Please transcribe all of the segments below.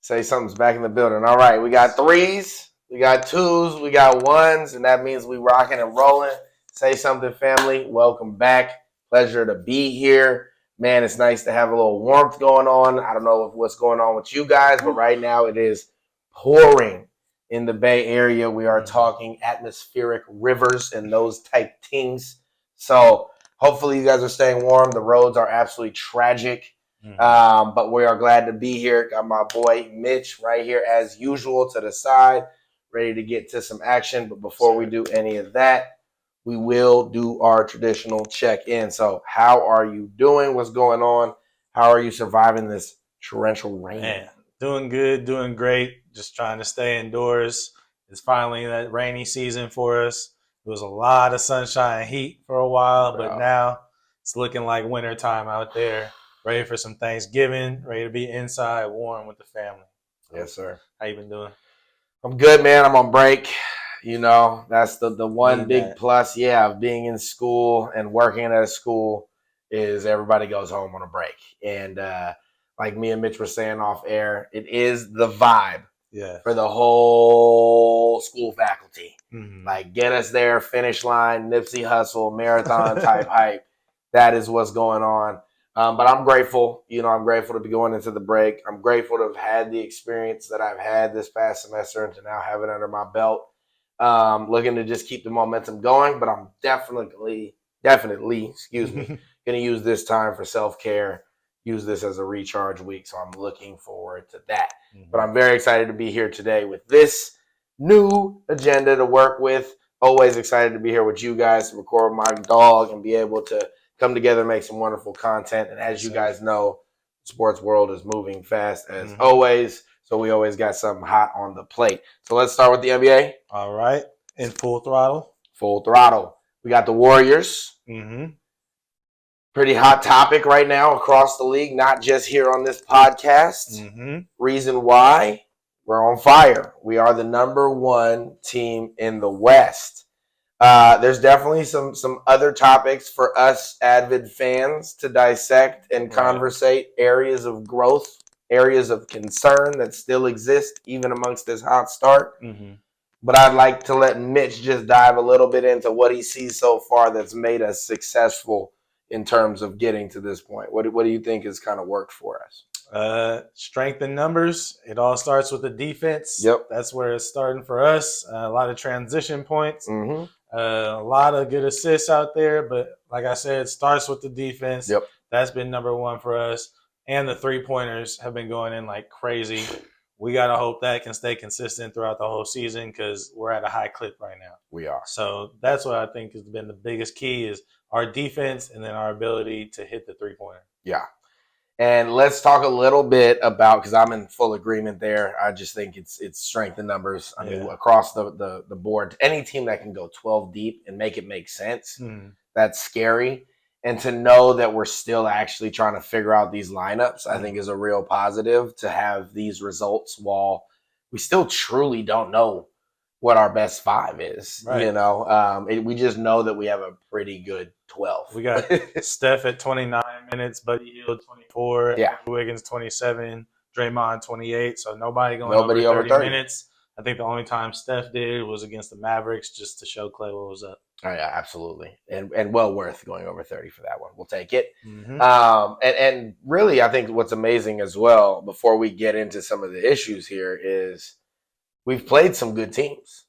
Say Something's back in the building. All right, we got threes, we got twos, we got ones, and that means we rocking and rolling. Say Something family, welcome back. Pleasure to be here. Man, it's nice to have a little warmth going on. I don't know what's going on with you guys, but right now it is pouring in the Bay Area. We are talking atmospheric rivers and those type things. So hopefully you guys are staying warm. The roads are absolutely tragic. But we are glad to be here. Got my boy Mitch right here as usual to the side, ready to get to some action. But before we do any of that, we will do our traditional check-in. So how are you doing? What's going on? How are you surviving this torrential rain? Man, doing good, doing great. Just trying to stay indoors. It's finally that rainy season for us. It was a lot of sunshine and heat for a while, but now it's looking like wintertime out there. Ready for some Thanksgiving, ready to be inside, warm with the family. Yes, sir. How you been doing? I'm good, man. I'm on break. You know, that's the one big plus, of being in school and working at a school is everybody goes home on a break. And like me and Mitch were saying off air, it is the vibe for the whole school faculty. Like, get us there, finish line, Nipsey Hussle, marathon type hype. That is what's going on. But I'm grateful. You know, I'm grateful to be going into the break. I'm grateful to have had the experience that I've had this past semester and to now have it under my belt. Looking to just keep the momentum going, but I'm definitely, going to use this time for self-care, use this as a recharge week. So I'm looking forward to that. But I'm very excited to be here today with this new agenda to work with. Always excited to be here with you guys to record my dog and be able to come together and make some wonderful content. And as you guys know, the sports world is moving fast as always. So we always got something hot on the plate. So let's start with the NBA. All right. In full throttle. Full throttle. We got the Warriors. Pretty hot topic right now across the league, not just here on this podcast. Reason why? We're on fire. We are the number one team in the West. There's definitely some other topics for us avid fans to dissect and conversate, areas of growth, areas of concern that still exist even amongst this hot start. But I'd like to let Mitch just dive a little bit into what he sees so far that's made us successful in terms of getting to this point. What do you think has kind of worked for us? Strength in numbers. It all starts with the defense. That's where it's starting for us. A lot of transition points. A lot of good assists out there, but like I said, it starts with the defense. That's been number one for us. And the three-pointers have been going in like crazy. We got to hope that can stay consistent throughout the whole season because we're at a high clip right now. We are. So that's what I think has been the biggest key is our defense and then our ability to hit the three-pointer. Yeah. And let's talk a little bit about, because I'm in full agreement there. I just think it's strength in numbers. I mean, across the board, any team that can go 12 deep and make it make sense, that's scary. And to know that we're still actually trying to figure out these lineups, I think is a real positive to have these results while we still truly don't know what our best five is. You know, we just know that we have a pretty good 12. We got Steph at 29 minutes, Buddy Hield 24, Andrew Wiggins 27, Draymond 28. So nobody over 30 minutes. I think the only time Steph did was against the Mavericks just to show Clay what was up. Oh, yeah, absolutely. And well worth going over 30 for that one. We'll take it. And really, I think what's amazing as well, before we get into some of the issues here, is we've played some good teams,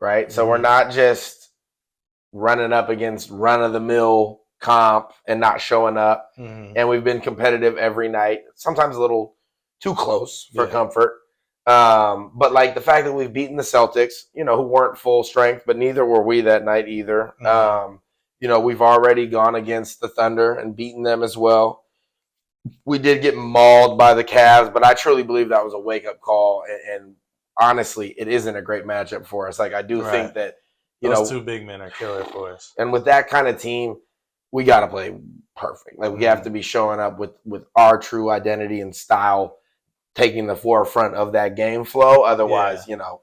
right? So we're not just running up against run-of-the-mill comp and not showing up. And we've been competitive every night, sometimes a little too close for comfort. But like the fact that we've beaten the Celtics, you know, who weren't full strength, but neither were we that night either. You know, we've already gone against the Thunder and beaten them as well. We did get mauled by the Cavs, but I truly believe that was a wake-up call. And honestly, it isn't a great matchup for us. Like, I do think that, those two big men are killer for us. And with that kind of team, we got to play perfect. Like, we have to be showing up with our true identity and style, taking the forefront of that game flow. Otherwise, you know,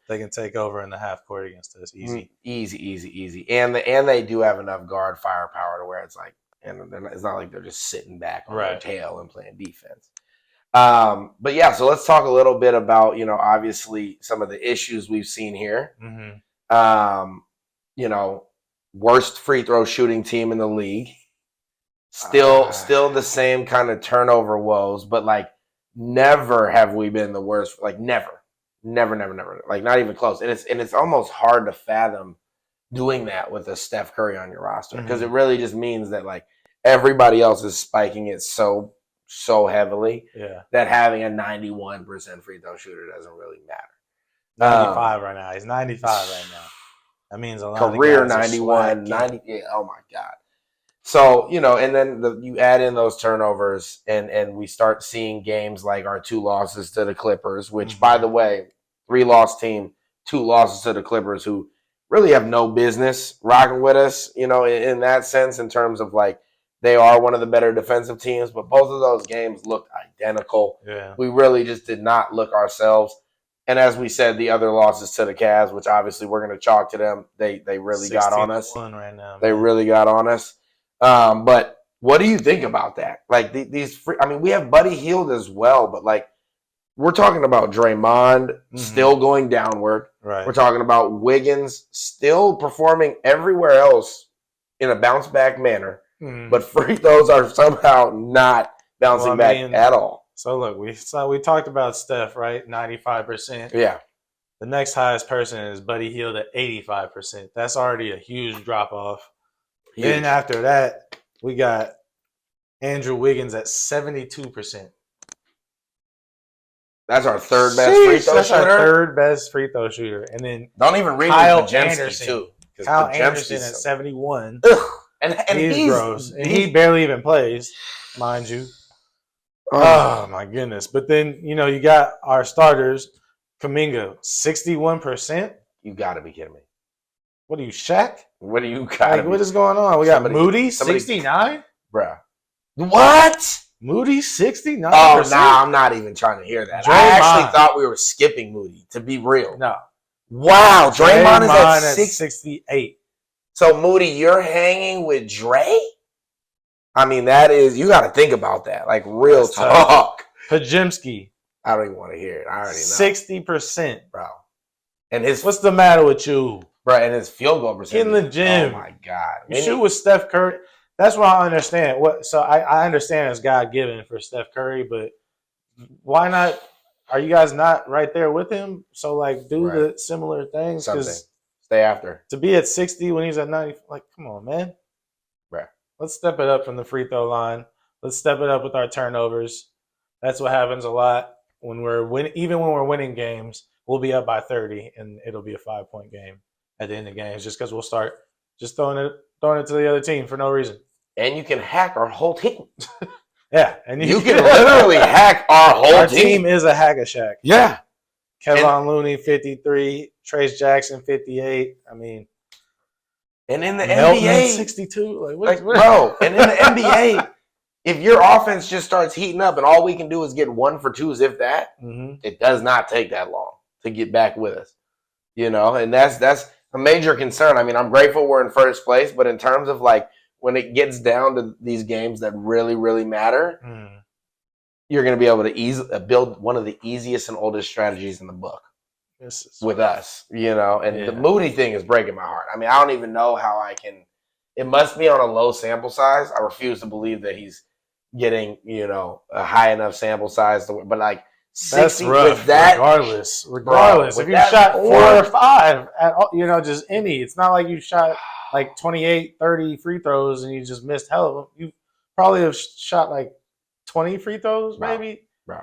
they can take over in the half court against us. Easy. And they do have enough guard firepower to where it's like, and it's not like they're just sitting back on their tail and playing defense. But yeah, so let's talk a little bit about, obviously some of the issues we've seen here. Worst free throw shooting team in the league. Still the same kind of turnover woes, but like never have we been the worst. Like never, like not even close. And it's almost hard to fathom doing that with a Steph Curry on your roster, because it really just means that like everybody else is spiking it so heavily that having a 91% free throw shooter doesn't really matter. 95 right now. He's 95 right now. That means a lot. Career 91, 90. Yeah, oh my God. So, and then you add in those turnovers, and we start seeing games like our 2 losses to the Clippers, which, by the way, 3-loss team, 2 losses to the Clippers, who really have no business rocking with us, in that sense, in terms of like they are one of the better defensive teams, but both of those games looked identical. Yeah. We really just did not look ourselves. And as we said, the other losses to the Cavs, which obviously we're going to chalk to them, they really got on us. Right now, they really got on us. But what do you think about that? Like we have Buddy Hield as well, but like we're talking about Draymond still going downward. Right. We're talking about Wiggins still performing everywhere else in a bounce back manner, but free throws are somehow not bouncing back at all. So look, we talked about Steph, right? 95%. Yeah. The next highest person is Buddy Hield at 85%. That's already a huge drop off. Then after that, we got Andrew Wiggins at 72%. That's our third best free throw shooter. Our third best free throw shooter, and then don't even read Kyle Anderson too. Kyle Anderson at 71. And he's gross, and he barely even plays, mind you. Oh my goodness! But then you got our starters, Kuminga, 61%. You got to be kidding me. What are you, Shaq? What do you got? What is going on? We got Moody, 69. Bruh. What? Moody, 69%. Oh, nah, I'm not even trying to hear that. I actually thought we were skipping Moody, to be real. No. Wow, Draymond is at 68. So, Moody, you're hanging with Dre? I mean, that is, you got to think about that. Like, real talk. Podziemski. I don't even want to hear it. I already know. 60%. Bro. And what's the matter with you? Bro, and his field goal percentage. In the gym. Oh, my God. You shoot with Steph Curry. That's what I understand. I understand it's God-given for Steph Curry, but why not? Are you guys not right there with him? So, like, do the similar things. Something. Stay after. To be at 60 when he's at 90, like, come on, man. Right. Let's step it up from the free throw line. Let's step it up with our turnovers. That's what happens a lot when even when we're winning games. We'll be up by 30, and it'll be a 5-point game at the end of games, just because we'll start just throwing it to the other team for no reason. And you can hack our whole team. Yeah, and you can literally hack our whole team. Our team is a hack-a-shack. Yeah. Kevon Looney, 53. Trace Jackson, 58. I mean, and in the Melton, NBA, 62. Bro, and in the NBA, if your offense just starts heating up and all we can do is get 1 for 2s, if that, it does not take that long to get back with us. And that's a major concern. I mean, I'm grateful we're in first place, but in terms of like when it gets down to these games that really, really matter, you're going to be able to build one of the easiest and oldest strategies in the book with us, and the Moody thing is breaking my heart. I mean, I don't even know how I can. It must be on a low sample size. I refuse to believe that he's getting, a high enough sample size but like 60 that's rough. With that, regardless, bro, if you shot 4 or 5 at just any, it's not like you shot like 28, 30 free throws and you just missed hell of them. You probably have shot like 20 free throws, maybe. Bro.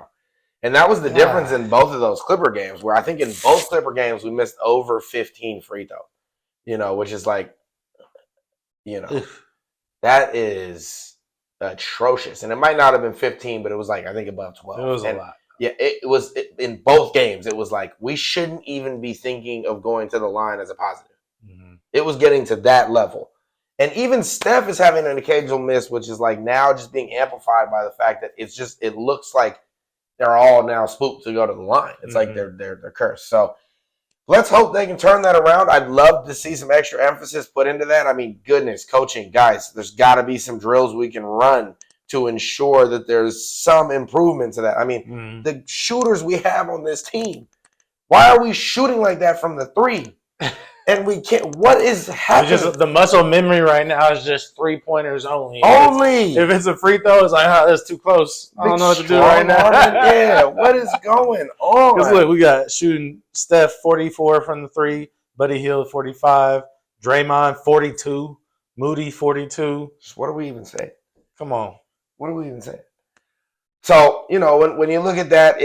And that was the difference in both of those Clipper games, where I think in both Clipper games we missed over 15 free throws, which is like, that is atrocious. And it might not have been 15, but it was like, I think above 12. It was a lot. Yeah, it was in both games. It was like, we shouldn't even be thinking of going to the line as a positive. It was getting to that level. And even Steph is having an occasional miss, which is like now just being amplified by the fact that it looks like they're all now spooked to go to the line. It's like they're cursed. So let's hope they can turn that around. I'd love to see some extra emphasis put into that. I mean, goodness, coaching, guys, there's got to be some drills we can run to ensure that there's some improvement to that. I mean, the shooters we have on this team, why are we shooting like that from the three? And we can't. What is happening? Just the muscle memory right now is just 3-pointers only. If it's a free throw, it's like, that's too close. I don't know what to do right now. Yeah, what is going on? Because look, we got shooting Steph 44 from the three, Buddy Hield 45, Draymond 42, Moody 42. What do we even say? Come on. What do we even say? So, when you look at that,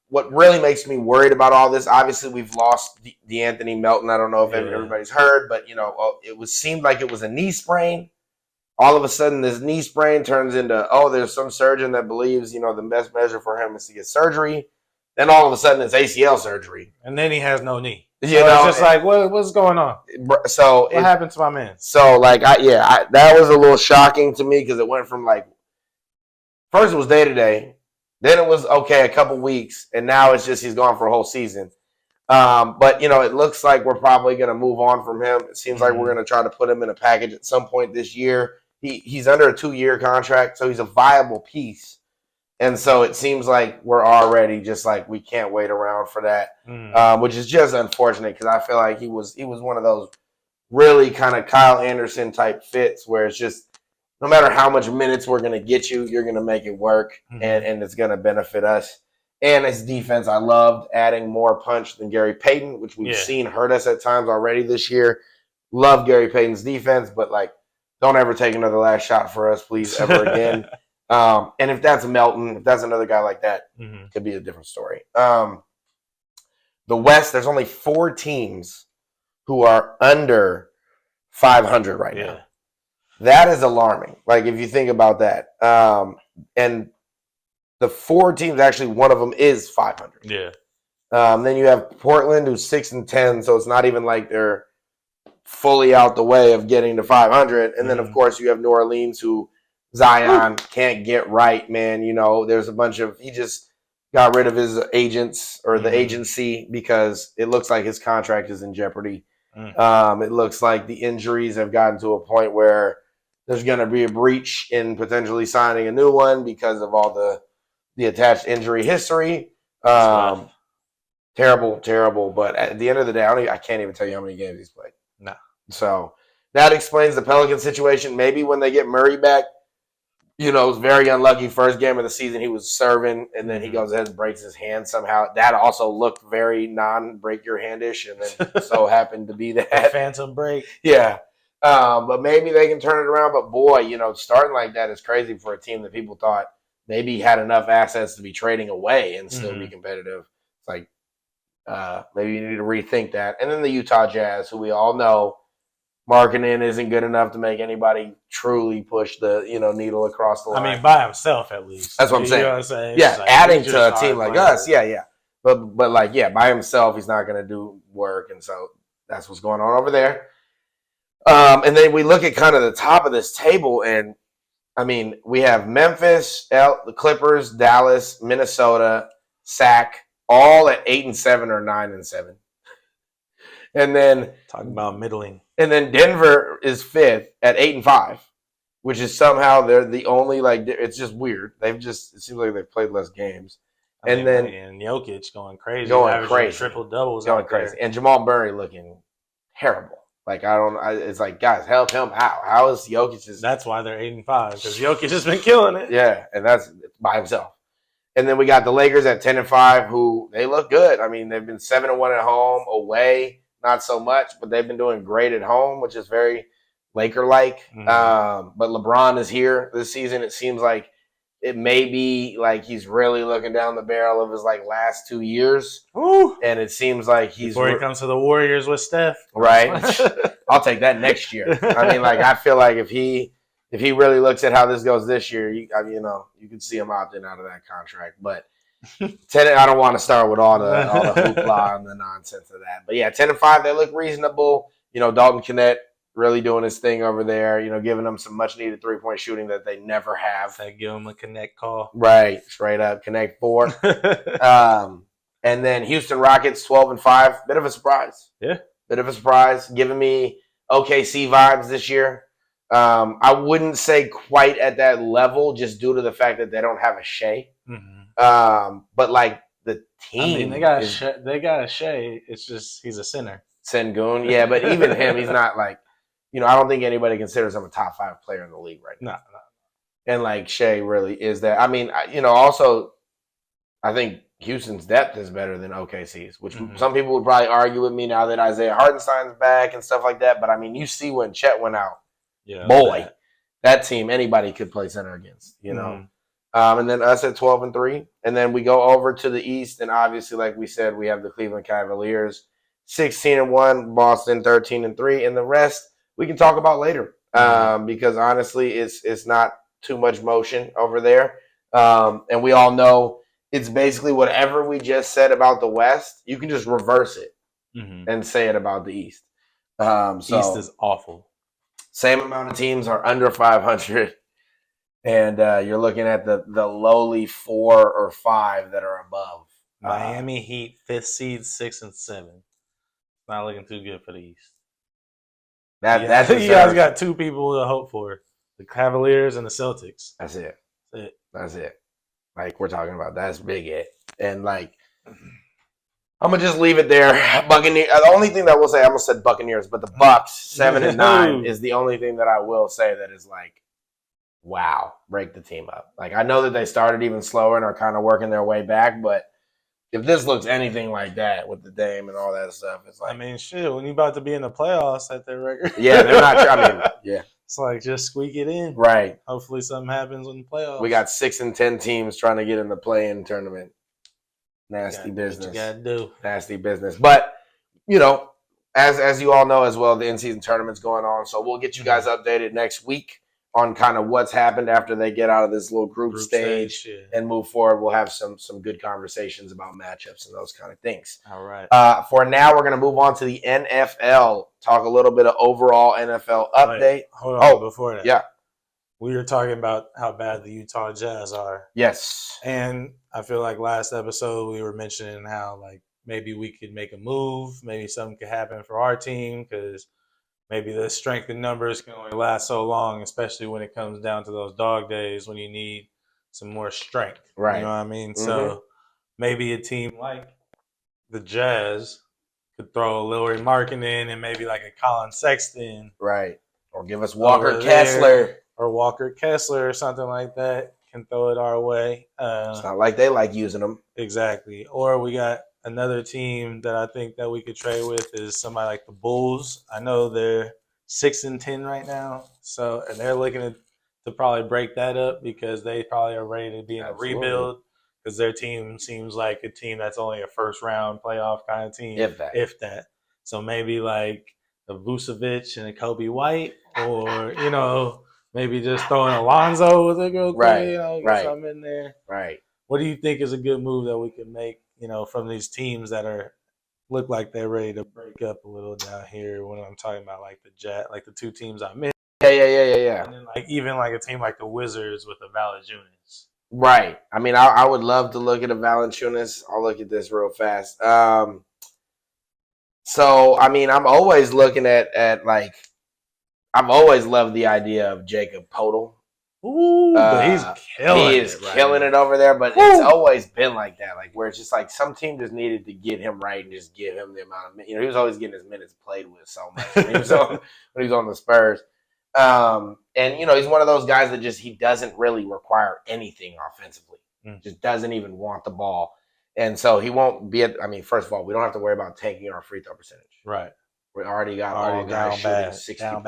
what really makes me worried about all this, obviously we've lost DeAnthony Melton. I don't know if everybody's heard, but, seemed like it was a knee sprain. All of a sudden, this knee sprain turns into, there's some surgeon that believes, the best measure for him is to get surgery. Then all of a sudden, it's ACL surgery. And then he has no knee. It's just like, what's going on? So what happened to my man? So, that was a little shocking to me because it went from, first it was day-to-day. Then it was, a couple weeks. And now it's just he's gone for a whole season. But, it looks like we're probably going to move on from him. It seems like we're going to try to put him in a package at some point this year. He's under a 2-year contract, so he's a viable piece. And so it seems like we're already just we can't wait around for that, which is just unfortunate because I feel like he was one of those really kind of Kyle Anderson type fits where it's just no matter how much minutes we're going to get you, you're going to make it work and it's going to benefit us. And his defense, I loved adding more punch than Gary Payton, which we've seen hurt us at times already this year. Love Gary Payton's defense, but don't ever take another last shot for us, please, ever again. And if that's Melton, if that's another guy like that, it could be a different story. The West, there's only 4 teams who are under 500 right now. That is alarming. If you think about that. And the 4 teams, actually, one of them is 500. Yeah. Then you have Portland, who's 6-10, so it's not even like they're fully out the way of getting to 500. And then, of course, you have New Orleans, who Zion can't get right, man. There's a bunch of – he just got rid of his agents or the agency because it looks like his contract is in jeopardy. It looks like the injuries have gotten to a point where there's going to be a breach in potentially signing a new one because of all the attached injury history. Terrible. But at the end of the day, I can't even tell you how many games he's played. No. So that explains the Pelican situation. Maybe when they get Murray back, it was very unlucky. First game of the season, he was serving, and then he goes ahead and breaks his hand somehow. That also looked very non-break-your-hand-ish, and then so happened to be that. Phantom break. Yeah. But maybe they can turn it around. But, boy, starting like that is crazy for a team that people thought maybe had enough assets to be trading away and still be competitive. It's maybe you need to rethink that. And then the Utah Jazz, who we all know, marketing isn't good enough to make anybody truly push the needle across the line. I mean, by himself at least. That's what I'm saying. You know what I'm saying? Yeah, adding to a team like us, yeah. But by himself, he's not going to do work, and so that's what's going on over there. And then we look at kind of the top of this table, and I mean, we have Memphis, the Clippers, Dallas, Minnesota, Sac, all at 8-7 or 9-7. And then talking about middling. And then Denver is 5th at 8-5, which is somehow they're the only it's just weird. It seems like they've played less games. And Jokic going crazy. Triple doubles. Going crazy. And Jamal Murray looking terrible. It's like, guys, help him out. How is Jokic? That's why they're 8-5, because Jokic has been killing it. Yeah, and that's by himself. And then we got the Lakers at 10-5, who they look good. I mean, they've been 7-1 at home, away not so much, but they've been doing great at home, which is very Laker-like. But LeBron is here this season. It seems like it may be he's really looking down the barrel of his last 2 years. Ooh. And it seems like before he comes to the Warriors with Steph. Right. I'll take that next year. I mean, I feel like if he really looks at how this goes this year, you could see him opting out of that contract. But I don't want to start with all the hoopla and the nonsense of that. But yeah, 10-5, they look reasonable. Dalton Knecht really doing his thing over there, giving them some much needed 3-point shooting that they never have. They give him a Knecht call. Right, straight up Knecht 4. And then Houston Rockets 12-5, bit of a surprise. Yeah. Bit of a surprise, giving me OKC vibes this year. I wouldn't say quite at that level, just due to the fact that they don't have a Shea. But like the team, I mean, they got a Shea. It's just he's a center. Sengun, yeah, but even him, he's not like, I don't think anybody considers him a top 5 player in the league right now. No. And like Shea really is that. I mean, also, I think Houston's depth is better than OKC's, which some people would probably argue with me now that Isaiah Hartenstein's back and stuff like that. But I mean, you see when Chet went out, that team, anybody could play center against, and then us at 12-3, and then we go over to the East, and obviously, like we said, we have the Cleveland Cavaliers, 16-1, Boston 13-3, and the rest we can talk about later because honestly, it's not too much motion over there, and we all know it's basically whatever we just said about the West, you can just reverse it and say it about the East. East is awful. Same amount of teams are under 500, and you're looking at the lowly 4 or 5 that are above. Miami Heat, 5th seed, 6 and 7. Not looking too good for the East. That's you guys got 2 people to hope for: the Cavaliers and the Celtics. That's it. Like we're talking about, that's big it. And like, I'm gonna just leave it there. Buccaneers. The only thing that I will say, I almost said Buccaneers, but the Bucks 7-9 is the only thing that I will say that is like, wow, break the team up. Like I know that they started even slower and are kind of working their way back, but if this looks anything like that with the Dame and all that stuff, it's like, I mean, shit. When you about to be in the playoffs at their record, yeah, they're not. I mean, yeah. It's like just squeak it in. Right. Hopefully something happens in the playoffs. We got 6 and 10 teams trying to get in the play-in tournament. Nasty business. What you gotta do. Nasty business. But, as you all know as well, the in-season tournament's going on. So we'll get you guys updated next week on kind of what's happened after they get out of this little group stage and move forward. We'll have some good conversations about matchups and those kind of things. All right. For now, we're going to move on to the NFL, talk a little bit of overall NFL update. Wait, hold on, before that. Yeah. We were talking about how bad the Utah Jazz are. Yes. And I feel like last episode we were mentioning how like maybe we could make a move, maybe something could happen for our team because maybe the strength in numbers can only last so long, especially when it comes down to those dog days when you need some more strength. Right. You know what I mean? So maybe a team like the Jazz could throw a Lauri Markkanen and maybe like a Colin Sexton. Right. Or give us Walker Kessler. Or Walker Kessler or something like that can throw it our way. It's not like they like using them. Exactly. Or we got another team that I think that we could trade with is somebody like the Bulls. I know they're 6 and 10 right now, and they're looking to probably break that up because they probably are ready to be in a rebuild because their team seems like a team that's only a first round playoff kind of team, if that. So maybe like a Vucevic and a Kobe White, or maybe just throwing Alonzo with a go, get something in there. Right. What do you think is a good move that we can make? From these teams that look like they're ready to break up a little down here. When I'm talking about like the Jet, like the 2 teams I mentioned. Yeah. And then like even like a team like the Wizards with the Valanciunas. Right. I mean, I would love to look at a Valanciunas. I'll look at this real fast. So I mean, I'm always looking at like, I've always loved the idea of Jacob Poeltl. Ooh, but he's killing it over there, but it's always been like that, like where it's just like some team just needed to get him right and just give him the amount of minutes. He was always getting his minutes played with so much when he was on the Spurs. And he's one of those guys that he doesn't really require anything offensively. Just doesn't even want the ball. And so he won't be first of all, we don't have to worry about tanking our free throw percentage. Right. We already got all guys shooting 60%.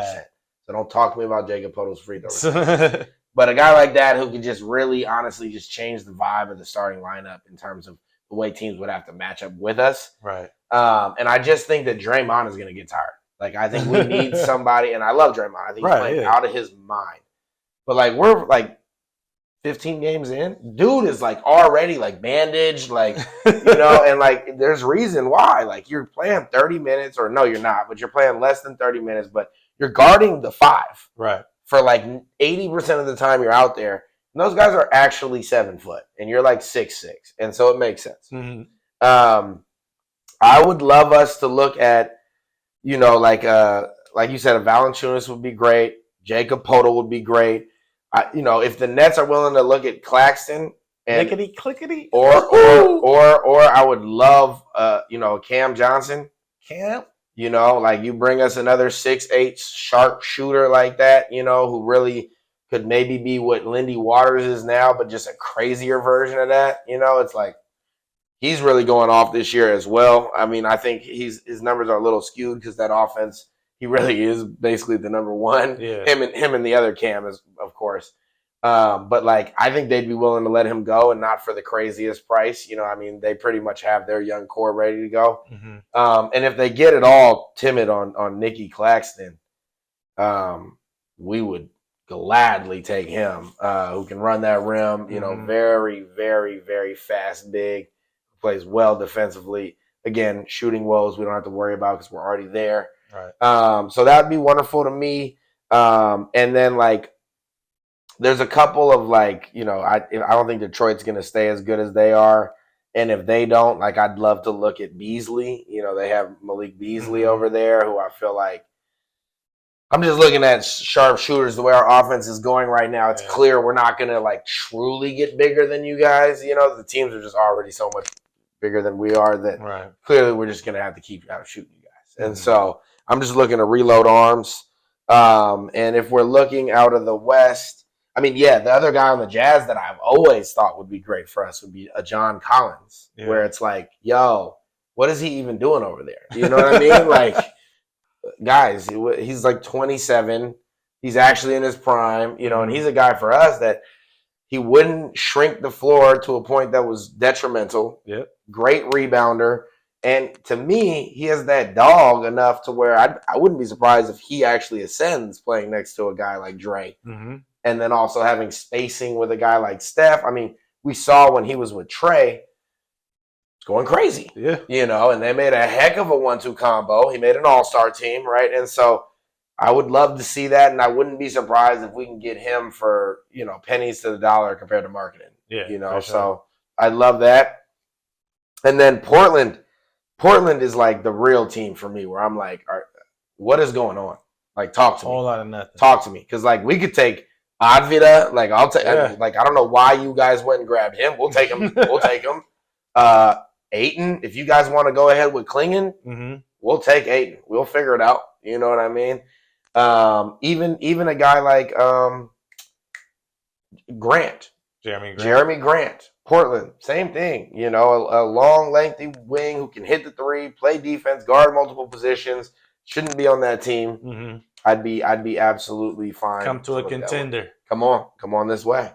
So don't talk to me about Jacob Poeltl's free throw percentage. But a guy like that who can just really honestly just change the vibe of the starting lineup in terms of the way teams would have to match up with us. Right. And I just think that Draymond is going to get tired. Like, I think we need somebody, and I love Draymond. I think he's playing out of his mind. But, like, we're, like, 15 games in. Dude is, like, already, like, bandaged, like, and, like, there's reason why. Like, you're playing 30 minutes, or no, you're not, but you're playing less than 30 minutes, but you're guarding the 5. Right. For like 80% of the time you're out there, and those guys are actually 7 foot, and you're like 6'6", and so it makes sense. I would love us to look at, like you said, a Valanciunas would be great. Jacob Podol would be great. If the Nets are willing to look at Claxton and lickety clickety, or I would love Cam Johnson. Cam, like you bring us another 6'8" sharp shooter like that, who really could maybe be what Lindy Waters is now, but just a crazier version of that. It's like he's really going off this year as well. I mean, I think his numbers are a little skewed because that offense, he really is basically the number one. Yeah. Him and the other Cam is, of course. But like, I think they'd be willing to let him go and not for the craziest price. I mean, they pretty much have their young core ready to go. Mm-hmm. And if they get it all timid on Nicky Claxton, we would gladly take him, who can run that rim, very, very, very fast, big, plays well defensively. Again, shooting woes we don't have to worry about because we're already there. Right. So that would be wonderful to me. And then like, there's a couple of like, I don't think Detroit's going to stay as good as they are. And if they don't, like, I'd love to look at Beasley. They have Malik Beasley over there, who I feel like, I'm just looking at sharp shooters, the way our offense is going right now. It's clear we're not going to like truly get bigger than you guys. The teams are just already so much bigger than we are that clearly we're just going to have to keep out shooting you guys. And so I'm just looking to reload arms. And if we're looking out of the West, I mean, the other guy on the Jazz that I've always thought would be great for us would be a John Collins, where it's like, yo, what is he even doing over there? You know what I mean? Like, guys, he's like 27. He's actually in his prime, and he's a guy for us that he wouldn't shrink the floor to a point that was detrimental. Yep. Great rebounder. And to me, he has that dog enough to where I wouldn't be surprised if he actually ascends playing next to a guy like Dre. Mm-hmm. And then also having spacing with a guy like Steph. I mean, we saw when he was with Trey, it's going crazy. Yeah. And they made a heck of a 1-2 combo. He made an all-star team, right? And so I would love to see that, and I wouldn't be surprised if we can get him for, pennies to the dollar compared to marketing. Yeah. So I love that. And then Portland is like the real team for me, where I'm like, all right, what is going on? Like, talk to me. A whole lot of nothing. Talk to me. Because, like, we could take Advita. Like, I'll take, like, I don't know why you guys went and grabbed him. We'll take him. We'll take him. Ayton, if you guys want to go ahead with Klingon, we'll take Ayton. We'll figure it out. You know what I mean? Even a guy like Grant. Jeremy Grant. Portland, same thing. A long, lengthy wing who can hit the three, play defense, guard multiple positions. Shouldn't be on that team. Mm-hmm. I'd be absolutely fine. Come to a contender. Come on this way.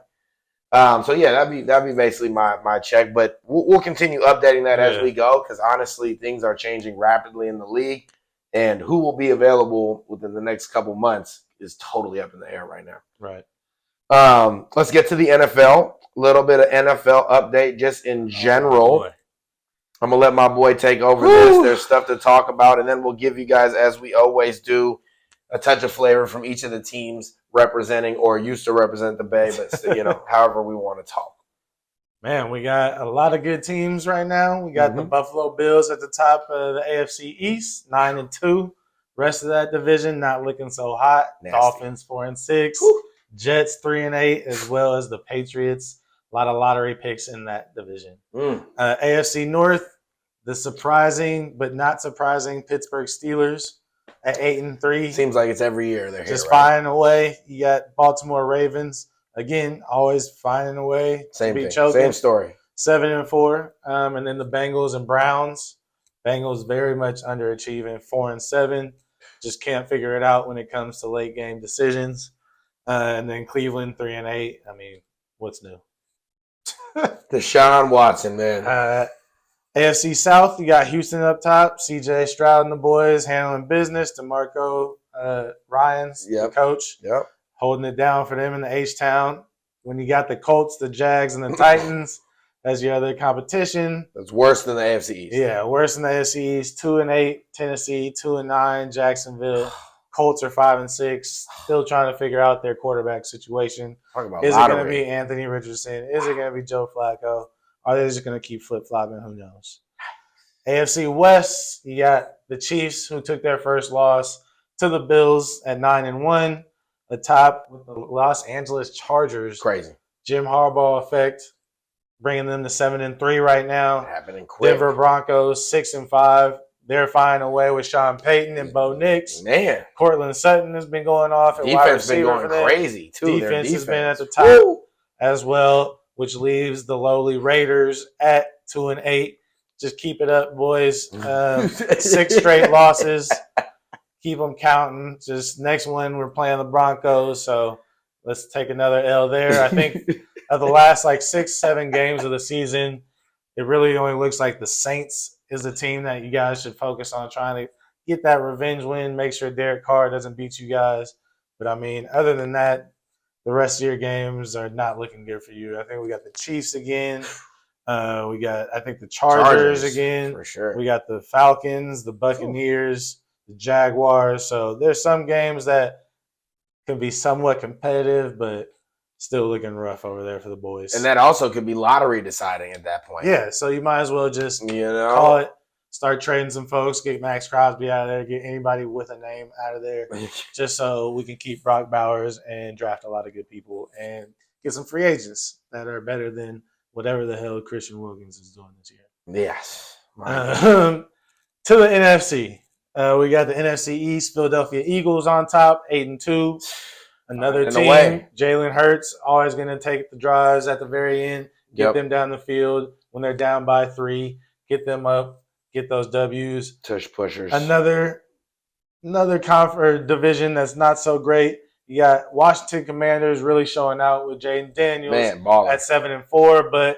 So yeah, that'd be basically my check. But we'll continue updating that as we go, because honestly, things are changing rapidly in the league, and who will be available within the next couple months is totally up in the air right now. Right. Let's get to the NFL. A little bit of NFL update just in general. I'm going to let my boy take over this. There's stuff to talk about, and then we'll give you guys, as we always do, a touch of flavor from each of the teams representing or used to represent the Bay, but still, however we want to talk. Man, we got a lot of good teams right now. We got the Buffalo Bills at the top of the AFC East, 9-2. Rest of that division not looking so hot. Nasty. Dolphins 4-6. Woo. Jets 3-8, as well as the Patriots. A lot of lottery picks in that division. AFC North, the surprising but not surprising Pittsburgh Steelers at 8-3. Seems like it's every year they're just here, right? finding a way. You got Baltimore Ravens again, always finding a way to be thing. Choking. Same story. 7-4, and then the Bengals and Browns. Bengals very much underachieving, 4-7. Just can't figure it out when it comes to late game decisions. And then Cleveland 3-8. I mean, what's new? Deshaun Watson, man. AFC South, you got Houston up top. CJ Stroud and the boys handling business. DeMarco Ryans, the coach, holding it down for them in the H-Town. When you got the Colts, the Jags, and the Titans as your other competition. That's worse than the AFC East. Yeah, worse than the AFC East. 2-8, Tennessee, 2-9, Jacksonville. Colts are 5-6, still trying to figure out their quarterback situation. Is it going to be Anthony Richardson? Is it going to be Joe Flacco? Are they just going to keep flip-flopping? Who knows? AFC West, you got the Chiefs, who took their first loss to the Bills at 9-1. atop with the Los Angeles Chargers. Crazy. Jim Harbaugh effect, bringing them to 7-3 right now. Happening quick. Denver Broncos 6-5. They're finding a way with Sean Payton and Bo Nix. Man, Cortland Sutton has been going off. Defense been going crazy too. Defense has been at the top as well, which leaves the lowly Raiders at 2-8. Just keep it up, boys. 6 straight losses. Keep them counting. Just next one, we're playing the Broncos, so let's take another L there. I think of the last 6-7 games of the season, it really only looks like the Saints is the team that you guys should focus on trying to get that revenge win, make sure Derek Carr doesn't beat you guys. But, I mean, other than that, the rest of your games are not looking good for you. I think we got the Chiefs again. We got, I think, the Chargers again. For sure. We got the Falcons, the Buccaneers, the Jaguars. So there's some games that can be somewhat competitive, but still looking rough over there for the boys. And that also could be lottery deciding at that point. Yeah, so you might as well just call it, start trading some folks, get Max Crosby out of there, get anybody with a name out of there, just so we can keep Brock Bowers and draft a lot of good people and get some free agents that are better than whatever the hell Christian Wilkins is doing this year. Yes. To the NFC. We got the NFC East, Philadelphia Eagles on top, 8-2. Another team, Jalen Hurts, always going to take the drives at the very end, get them down the field when they're down by 3, get them up, get those W's. Tush pushers. Another division that's not so great. You got Washington Commanders really showing out with Jaden Daniels at 7-4, but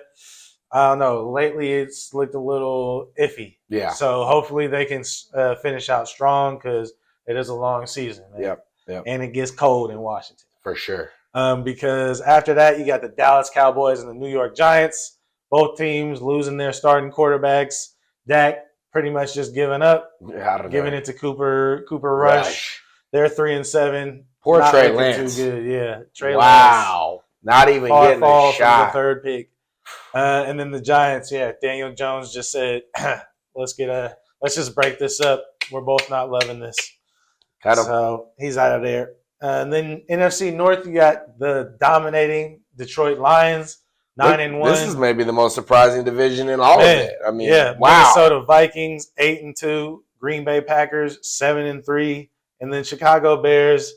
I don't know. Lately, it's looked a little iffy. Yeah. So hopefully they can finish out strong because it is a long season. Man. Yep. And it gets cold in Washington. For sure. Because after that, you got the Dallas Cowboys and the New York Giants. Both teams losing their starting quarterbacks. Dak pretty much just giving up, giving it to Cooper Rush. They're 3-7. Poor Trey Lance. Too good, yeah. Trey Lance. Not even getting a shot. From the third pick. And then the Giants, Daniel Jones just said, let's just break this up. We're both not loving this. So he's out of there. And then NFC North, you got the dominating Detroit Lions, 9-1. This is maybe the most surprising division in all of it. I mean, wow. Minnesota Vikings, 8-2. Green Bay Packers, 7-3. And then Chicago Bears,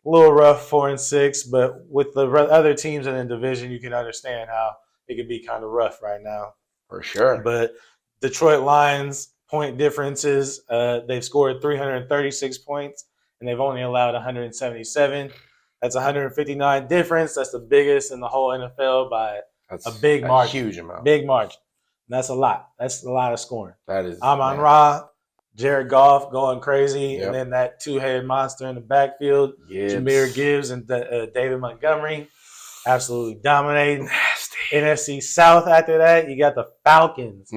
a little rough, 4-6. But with the other teams in the division, you can understand how it could be kind of rough right now. For sure. But Detroit Lions, point differences, they've scored 336 points, and they've only allowed 177. That's 159 difference. That's the biggest in the whole NFL by a big margin. Huge amount. Big margin. And that's a lot. That's a lot of scoring. That is. Amon-Ra, Jared Goff going crazy, and then that two-headed monster in the backfield, Jahmyr Gibbs and David Montgomery, absolutely dominating. Nasty. NFC South after that, you got the Falcons.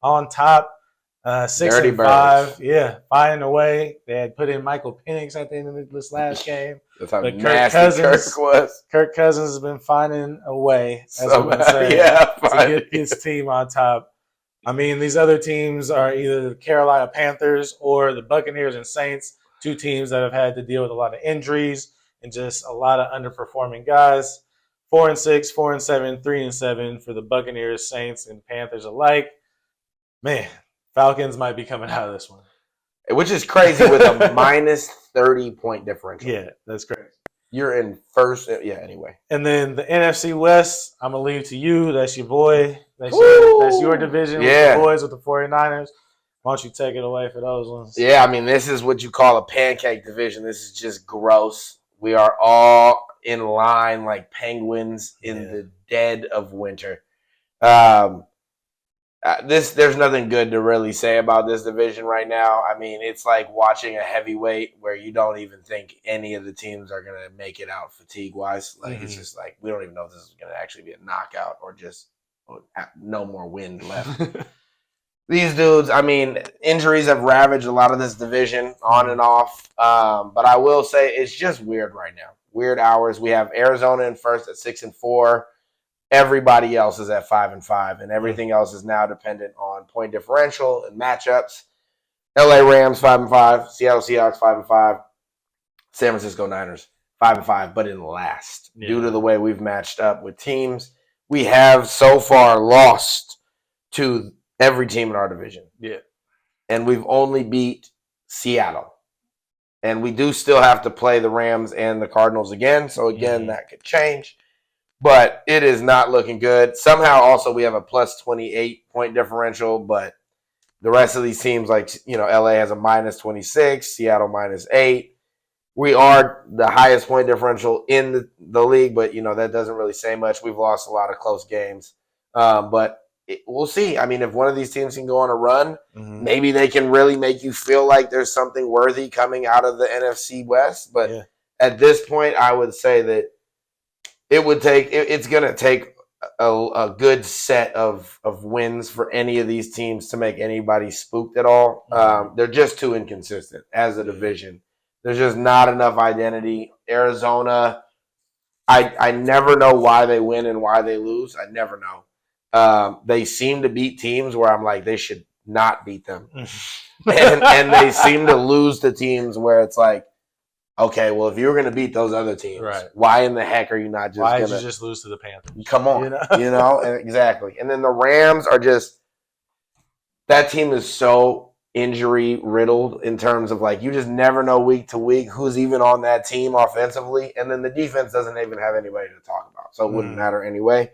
On top, 6-5. Yeah, finding a way. They had put in Michael Penix at the end of this last game. That's how nasty Kirk was. Kirk Cousins has been finding a way, as I would say, to get his team on top. I mean, these other teams are either the Carolina Panthers or the Buccaneers and Saints, two teams that have had to deal with a lot of injuries and just a lot of underperforming guys. 4-6, 4-7, 3-7 for the Buccaneers, Saints, and Panthers alike. Man, Falcons might be coming out of this one. Which is crazy with a minus 30-point differential. Yeah, that's crazy. You're in first. Yeah, anyway. And then the NFC West, I'm going to leave to you. That's your boy. That's your division with the boys with the 49ers. Why don't you take it away for those ones? Yeah, I mean, this is what you call a pancake division. This is just gross. We are all in line like penguins in the dead of winter. There's nothing good to really say about this division right now. I mean, it's like watching a heavyweight where you don't even think any of the teams are going to make it out fatigue-wise. Like, it's just like we don't even know if this is going to actually be a knockout or just no more wind left. These dudes, I mean, injuries have ravaged a lot of this division on and off. But I will say it's just weird right now. Weird hours. We have Arizona in first at 6-4. Everybody else is at 5-5, and everything else is now dependent on point differential and matchups. LA Rams 5-5, Seattle Seahawks 5-5, San Francisco Niners 5-5, but in last due to the way we've matched up with teams. We have so far lost to every team in our division. Yeah. And we've only beat Seattle. And we do still have to play the Rams and the Cardinals again. So, again, that could change. But it is not looking good. Somehow, also, we have a plus 28-point differential. But the rest of these teams, like, LA has a minus 26, Seattle minus 8. We are the highest point differential in the league, but, that doesn't really say much. We've lost a lot of close games. But we'll see. I mean, if one of these teams can go on a run, maybe they can really make you feel like there's something worthy coming out of the NFC West. But at this point, I would say that it's going to take a good set of wins for any of these teams to make anybody spooked at all. They're just too inconsistent as a division. There's just not enough identity. Arizona, I never know why they win and why they lose. I never know. They seem to beat teams where I'm like, they should not beat them. and they seem to lose to teams where it's like, okay, well, if you were going to beat those other teams, why in the heck are you not just going to... Why did you just lose to the Panthers? Come on. Exactly. And then the Rams are just – that team is so injury riddled in terms of like you just never know week to week who's even on that team offensively, and then the defense doesn't even have anybody to talk about, so it wouldn't matter anyway.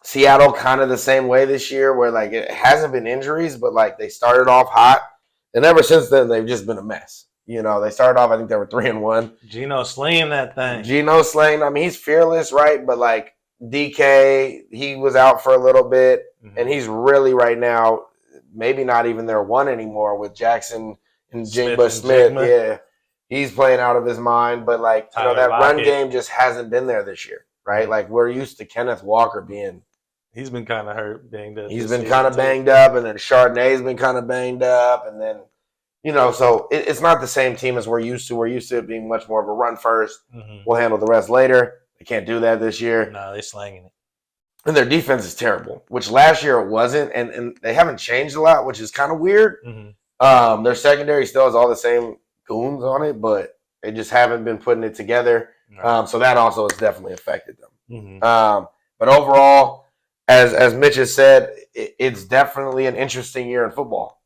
Seattle kind of the same way this year, where like it hasn't been injuries, but like they started off hot, and ever since then they've just been a mess. They started off, I think they were 3-1. Geno slinging that thing. I mean, he's fearless, right? But like DK, he was out for a little bit, and he's really right now maybe not even their one anymore with Jackson and Jigba Smith. Yeah, he's playing out of his mind. But like that run game just hasn't been there this year, right? Like we're used to Kenneth Walker being. He's been kind of hurt, banged up. He's been kind of banged up, and then Chardonnay's been kind of banged up, and then so it's not the same team as we're used to. We're used to it being much more of a run first. We'll handle the rest later. They can't do that this year. No, they're slanging it. And their defense is terrible, which last year it wasn't, and they haven't changed a lot, which is kind of weird. Their secondary still has all the same goons on it, but they just haven't been putting it together. So that also has definitely affected them. But overall, as Mitch has said, it's definitely an interesting year in football.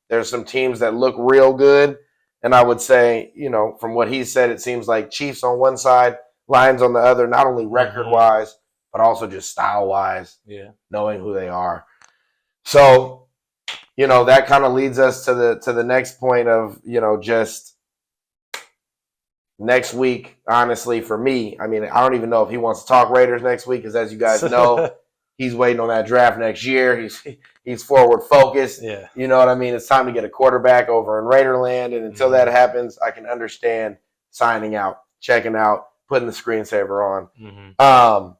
There's some teams that look real good, and I would say, from what he said, it seems like Chiefs on one side, Lions on the other, not only record-wise, but also just style-wise, knowing who they are. So, that kind of leads us to the next point of, just next week, honestly, for me. I mean, I don't even know if he wants to talk Raiders next week because, as you guys know, he's waiting on that draft next year. He's forward-focused. Yeah. You know what I mean? It's time to get a quarterback over in Raiderland, and until that happens, I can understand signing out, checking out, putting the screensaver on.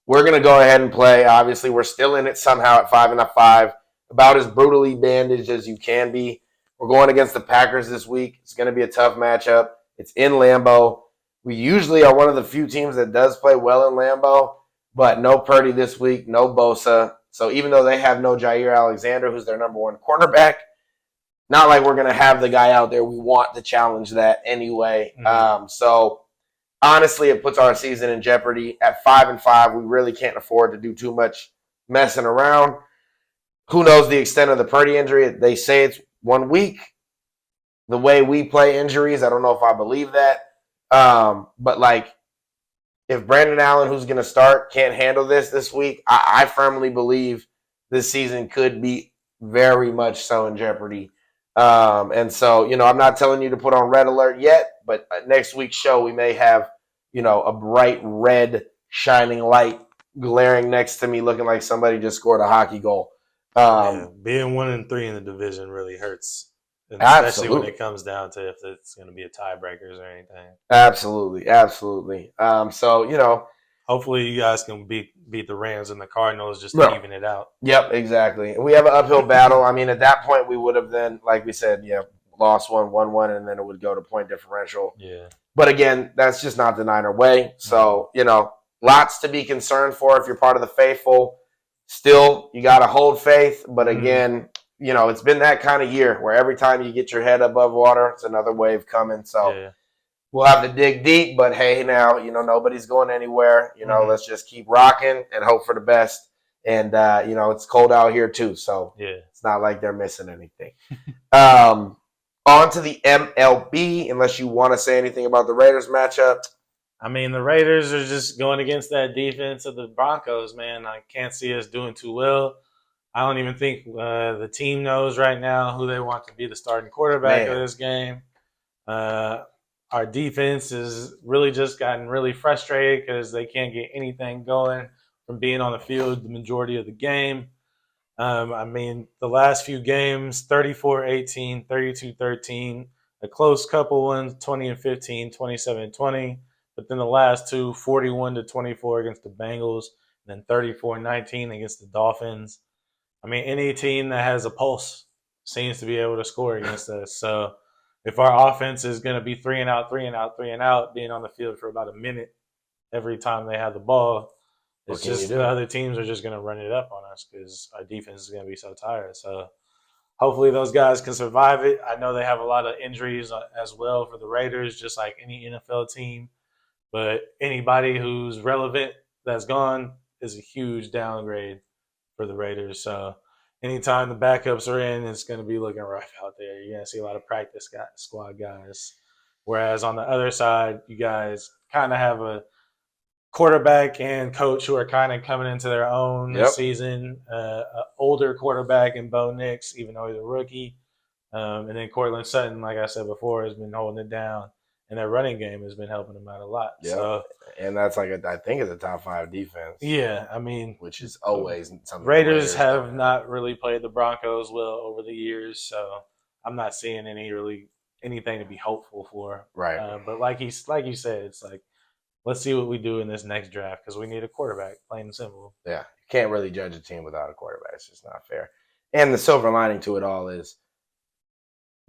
We're going to go ahead and play. Obviously, we're still in it somehow at 5-5, about as brutally bandaged as you can be. We're going against the Packers this week. It's going to be a tough matchup. It's in Lambeau. We usually are one of the few teams that does play well in Lambeau, but no Purdy this week, no Bosa. So even though they have no Jair Alexander, who's their number one cornerback, not like we're going to have the guy out there. We want to challenge that anyway. So honestly, it puts our season in jeopardy. At 5-5, we really can't afford to do too much messing around. Who knows the extent of the Purdy injury? They say it's 1 week. The way we play injuries, I don't know if I believe that. But like, if Brandon Allen, who's going to start, can't handle this week, I firmly believe this season could be very much so in jeopardy. And so, I'm not telling you to put on red alert yet, but next week's show, we may have, a bright red shining light glaring next to me looking like somebody just scored a hockey goal. Being 1-3 in the division really hurts. And especially when it comes down to if it's going to be a tiebreakers or anything. Absolutely. So, hopefully you guys can beat the Rams and the Cardinals just to even it out. Yep, exactly. And we have an uphill battle. I mean, at that point, we would have then, like we said, lost 1-1, and then it would go to point differential. Yeah. But again, that's just not the Niner way. So, lots to be concerned for if you're part of the faithful. Still, you got to hold faith. But again, it's been that kind of year where every time you get your head above water, it's another wave coming. So we'll have to dig deep. But hey, now, nobody's going anywhere. Let's just keep rocking and hope for the best. And, it's cold out here too. So it's not like they're missing anything. On to the MLB, unless you want to say anything about the Raiders matchup. I mean, the Raiders are just going against that defense of the Broncos, man. I can't see us doing too well. I don't even think the team knows right now who they want to be the starting quarterback of this game. Our defense has really just gotten really frustrated because they can't get anything going from being on the field the majority of the game. I mean, the last few games, 34-18, 32-13, a close couple ones, 20-15, 27-20. But then the last two, 41-24 against the Bengals, and then 34-19 against the Dolphins. I mean, any team that has a pulse seems to be able to score against us. So if our offense is going to be 3 and out, being on the field for about a minute every time they have the ball, it's just the other teams are just going to run it up on us because our defense is going to be so tired. So hopefully those guys can survive it. I know they have a lot of injuries as well for the Raiders, just like any NFL team. But anybody who's relevant that's gone is a huge downgrade for the Raiders. So anytime the backups are in, it's going to be looking rough out there. You're going to see a lot of practice squad guys. Whereas on the other side, you guys kind of have a quarterback and coach who are kind of coming into their own this season. An older quarterback in Bo Nix, even though he's a rookie. And then Cortland Sutton, like I said before, has been holding it down. And their running game has been helping them out a lot. Yep. So, and that's I think it's a top 5 defense. Yeah, I mean, which is always something. Raiders have not really played the Broncos well over the years, so I'm not seeing anything to be hopeful for. Right. But like you said, it's like, let's see what we do in this next draft because we need a quarterback, plain and simple. Yeah, you can't really judge a team without a quarterback. It's just not fair. And the silver lining to it all is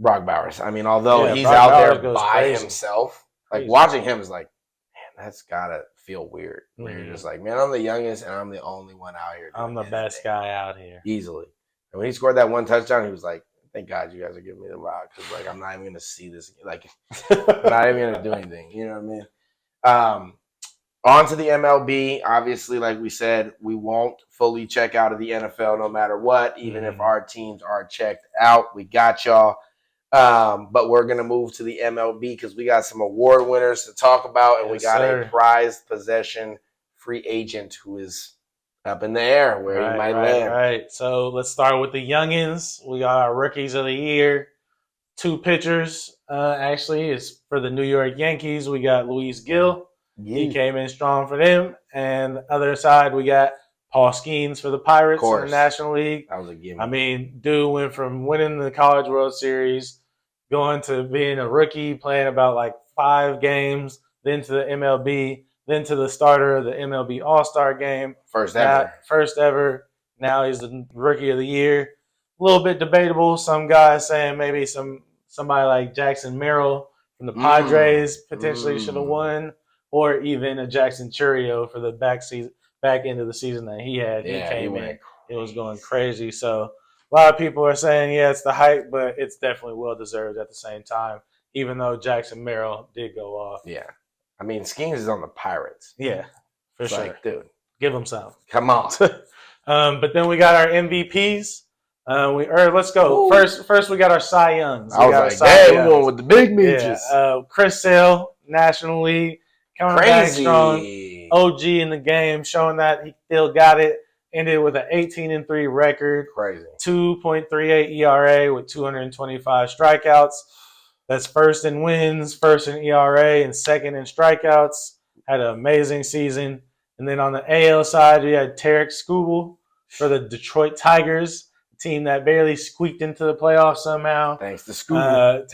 Brock Bowers. I mean, although he's out there by himself, like watching him is like, man, that's gotta feel weird. Where you're just like, man, I'm the youngest and I'm the only one out here. I'm the best guy out here. Easily. And when he scored that one touchdown, he was like, thank God you guys are giving me the rock because like I'm not even gonna see this. Like, I'm not even gonna do anything. You know what I mean? On to the MLB. Obviously, like we said, we won't fully check out of the NFL no matter what, even if our teams are checked out. We got y'all. But we're going to move to the MLB because we got some award winners to talk about, and we got a prized possession free agent who is up in the air where he might land. Right. So let's start with the youngins. We got our rookies of the year. 2 pitchers, actually, is for the New York Yankees. We got Luis Gil. He came in strong for them. And the other side, we got Paul Skeens for the Pirates in the National League. That was a gimme. I mean, dude went from winning the College World Series, going to being a rookie, playing about like 5 games, then to the MLB, then to the starter of the MLB All-Star game. First ever. Now he's the Rookie of the Year. A little bit debatable. Some guys saying maybe somebody like Jackson Merrill from the Padres potentially should have won, or even a Jackson Churio for the back end of the season that he had. He came in. It was going crazy. So a lot of people are saying, yeah, it's the hype, but it's definitely well-deserved at the same time, even though Jackson Merrill did go off. Yeah. I mean, Skeens is on the Pirates. Yeah, for sure. Like, dude. Give him some. Come on. But then we got our MVPs. Let's go. Ooh. First, we got our Cy Youngs. I was like, damn, we're going with the big Mitches. Yeah. Chris Sale, National League. Coming back strong. OG in the game, showing that he still got it. Ended with an 18-3 record. Crazy. 2.38 ERA with 225 strikeouts. That's first in wins, first in ERA, and second in strikeouts. Had an amazing season. And then on the AL side, we had Tarek Skubal for the Detroit Tigers, a team that barely squeaked into the playoffs somehow. Thanks to Skubal.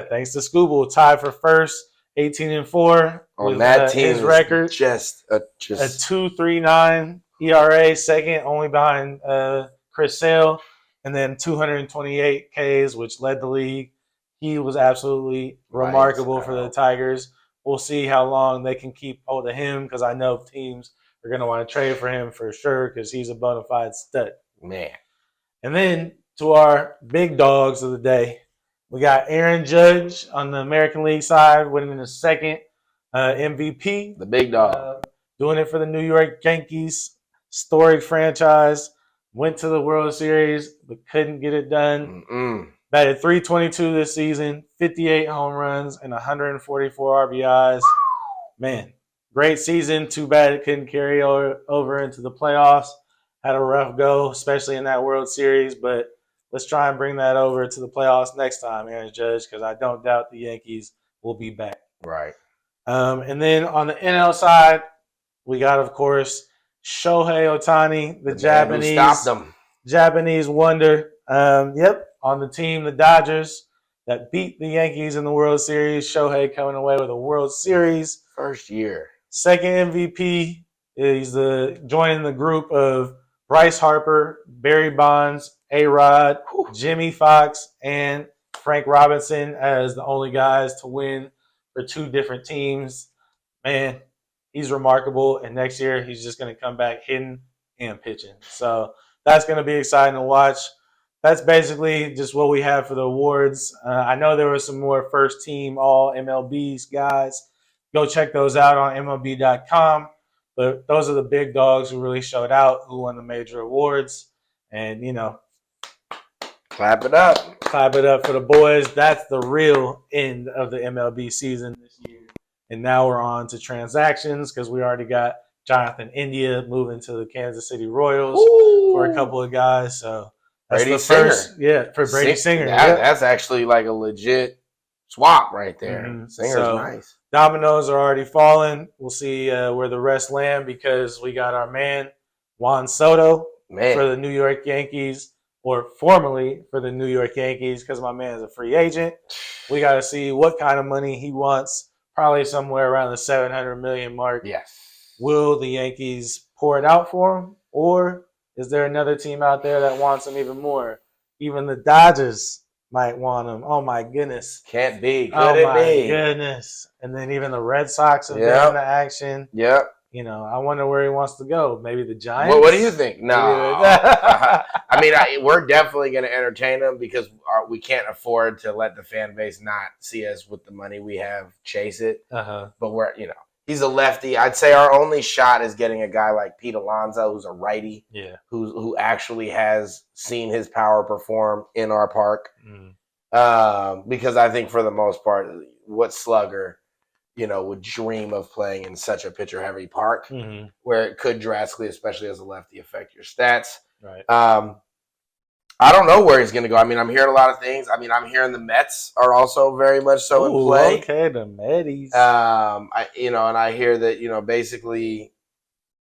Thanks to Skubal. Tied for first, 18-4. On that team, his record, just a 2.39 ERA, second only behind Chris Sale, and then 228 Ks, which led the league. He was absolutely remarkable for the Tigers. We'll see how long they can keep hold of him because I know teams are going to want to trade for him for sure because he's a bona fide stud. Man. And then to our big dogs of the day, We got Aaron Judge on the American League side, winning the second MVP. The big dog. Doing it for the New York Yankees, storied franchise. Went to the World Series, but couldn't get it done. Batted .322 this season, 58 home runs, and 144 RBIs. Man, great season. Too bad it couldn't carry over into the playoffs. Had a rough go, especially in that World Series, but let's try and bring that over to the playoffs next time, Aaron Judge, because I don't doubt the Yankees will be back. Right. And then on the NL side, we got, of course, Shohei Ohtani, the Japanese wonder. On the team, the Dodgers, that beat the Yankees in the World Series. Shohei coming away with a World Series. First year. Second MVP. He's joining the group of Bryce Harper, Barry Bonds, A-Rod, Jimmy Fox, and Frank Robinson as the only guys to win for two different teams. Man, he's remarkable. And next year, he's just going to come back hitting and pitching. So that's going to be exciting to watch. That's basically just what we have for the awards. I know there were some more first team all MLB's guys. Go check those out on MLB.com. But those are the big dogs who really showed out, who won the major awards. And, clap it up. Clap it up for the boys. That's the real end of the MLB season this year. And now we're on to transactions because we already got Jonathan India moving to the Kansas City Royals for a couple of guys. So that's Brady the first. Singer. Yeah, for Brady Singer. That's actually like a legit swap right there. Mm-hmm. Singer's nice. Dominoes are already falling. We'll see where the rest land because we got our man Juan Soto for the New York Yankees, or formerly for the New York Yankees because my man is a free agent. We got to see what kind of money he wants, probably somewhere around the $700 million mark. Yes. Will the Yankees pour it out for him, or is there another team out there that wants him even more? Even the Dodgers might want him. Oh, my goodness. Can't be. Could it be? Goodness. And then even the Red Sox have been in the action. Yep. I wonder where he wants to go. Maybe the Giants? What do you think? No. I mean, we're definitely going to entertain him because we can't afford to let the fan base not see us with the money we have chase it. Uh-huh. But he's a lefty. I'd say our only shot is getting a guy like Pete Alonso, who's a righty, who actually has seen his power perform in our park. Because I think for the most part, what slugger, would dream of playing in such a pitcher-heavy park where it could drastically, especially as a lefty, affect your stats. Right. I don't know where he's going to go. I mean, I'm hearing a lot of things. I mean, I'm hearing the Mets are also very much so in play. Okay, the Metsies. And I hear that, basically,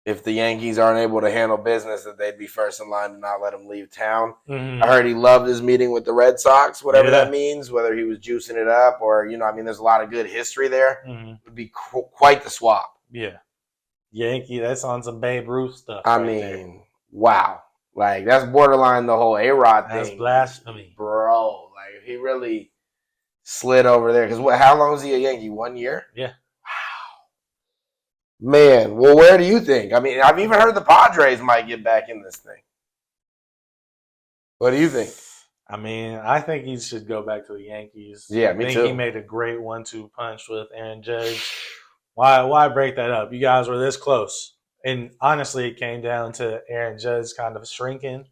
if the Yankees aren't able to handle business, that they'd be first in line to not let him leave town. I heard he loved his meeting with the Red Sox, whatever that means, whether he was juicing it up or, there's a lot of good history there. It would be quite the swap. Yeah. Yankee, that's on some Babe Ruth stuff. Wow. Like, that's borderline the whole A-Rod thing. That's blasphemy. Bro, like, if he really slid over there. Because how long was he a Yankee? 1 year? Yeah. Man, well, where do you think? I mean, I've even heard the Padres might get back in this thing. What do you think? I mean, I think he should go back to the Yankees. Yeah, me too. I think he made a great 1-2 punch with Aaron Judge. Why break that up? You guys were this close. And honestly, it came down to Aaron Judge kind of shrinking.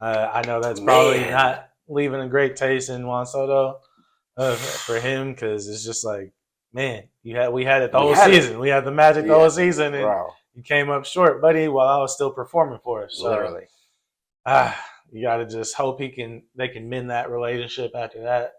I know that's probably not leaving a great taste in Juan Soto for him because it's just like, man, we had it the whole season. We had the magic the whole season, and you came up short, buddy, while I was still performing for us. So, literally. You got to just hope they can mend that relationship after that.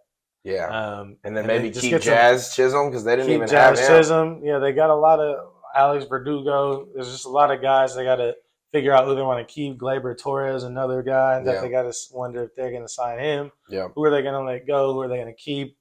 Yeah. And then maybe keep Jazz Chisholm because they didn't even have him. Chisholm. Yeah, they got a lot of Alex Verdugo. There's just a lot of guys they got to figure out who they want to keep. Gleyber Torres, another guy that they got to wonder if they're going to sign him. Yeah. Who are they going to let go? Who are they going to keep?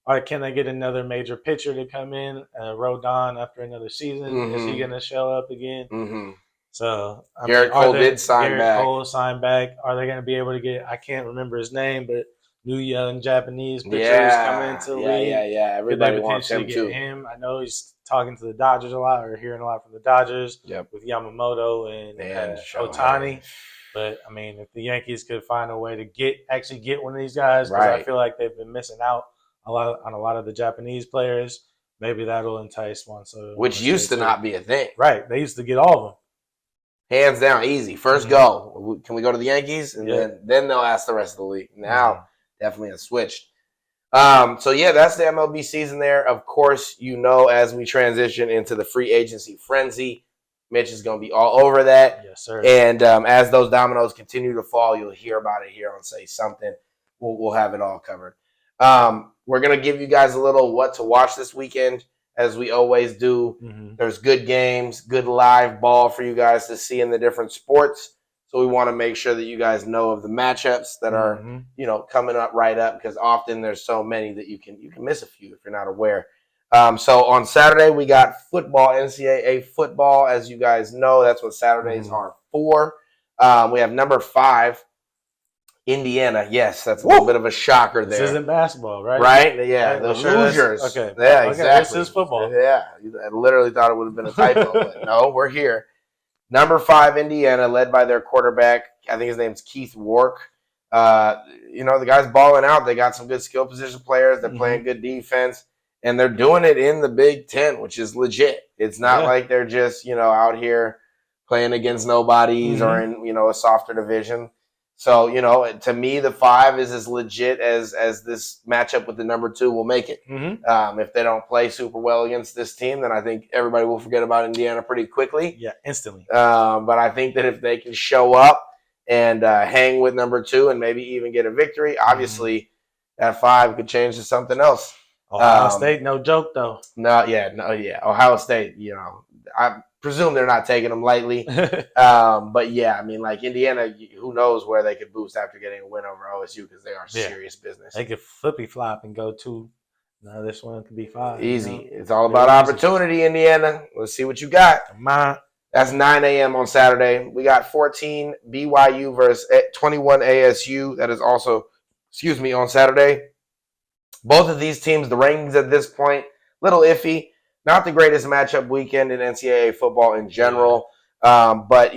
Or can they get another major pitcher to come in? Rodon after another season. Is he going to show up again? So Garrett Cole did sign back. Garrett Cole signed back. Are they going to be able to get? I can't remember his name, but new young Japanese pitchers coming into the league. Yeah. Everybody wants him too. I know he's talking to the Dodgers a lot, or hearing a lot from the Dodgers. Yep. With Yamamoto and Ohtani. But I mean, if the Yankees could find a way to actually get one of these guys, because I feel like they've been missing out on a lot of the Japanese players, maybe that'll entice one. So which used to not be a thing. Right. They used to get all of them. Hands down, easy. First go. Can we go to the Yankees? And then they'll ask the rest of the league. Now, definitely has switched. So, that's the MLB season there. Of course, as we transition into the free agency frenzy, Mitch is going to be all over that. Yes, sir. And as those dominoes continue to fall, you'll hear about it here on Say Something. We'll have it all covered. We're going to give you guys a little what to watch this weekend, as we always do. There's good games, good live ball for you guys to see in the different sports. So we want to make sure that you guys know of the matchups that are, coming up right up, because often there's so many that you can miss a few if you're not aware. So on Saturday, we got football, NCAA football. As you guys know, that's what Saturdays are for. We have number 5, Indiana. Yes, that's a little bit of a shocker there. This isn't basketball, right? Right? Yeah, the Hoosiers. Okay. Yeah, exactly. This is football. Yeah, I literally thought it would have been a typo, but no, we're here. Number 5, Indiana, led by their quarterback. I think his name's Keith Wark. The guy's balling out. They got some good skill position players. They're playing good defense. And they're doing it in the Big Ten, which is legit. It's not like they're just, out here playing against nobodies or in, a softer division. So, to me, the 5 is as legit as this matchup with the number 2 will make it. If they don't play super well against this team, then I think everybody will forget about Indiana pretty quickly. Yeah, instantly. But I think that if they can show up and hang with number 2 and maybe even get a victory, obviously that 5 could change to something else. Ohio State, no joke, though. Ohio State, I presume they're not taking them lightly. But, Indiana, who knows where they could boost after getting a win over OSU, because they are serious business. They could flippy-flop and go 2. No, this one could be 5. Easy. It's all about opportunity, Indiana. Let's see what you got. Come on. That's 9 a.m. on Saturday. We got 14 BYU versus 21 ASU. That is also, on Saturday. Both of these teams, the rankings at this point, little iffy. Not the greatest matchup weekend in NCAA football in general. But,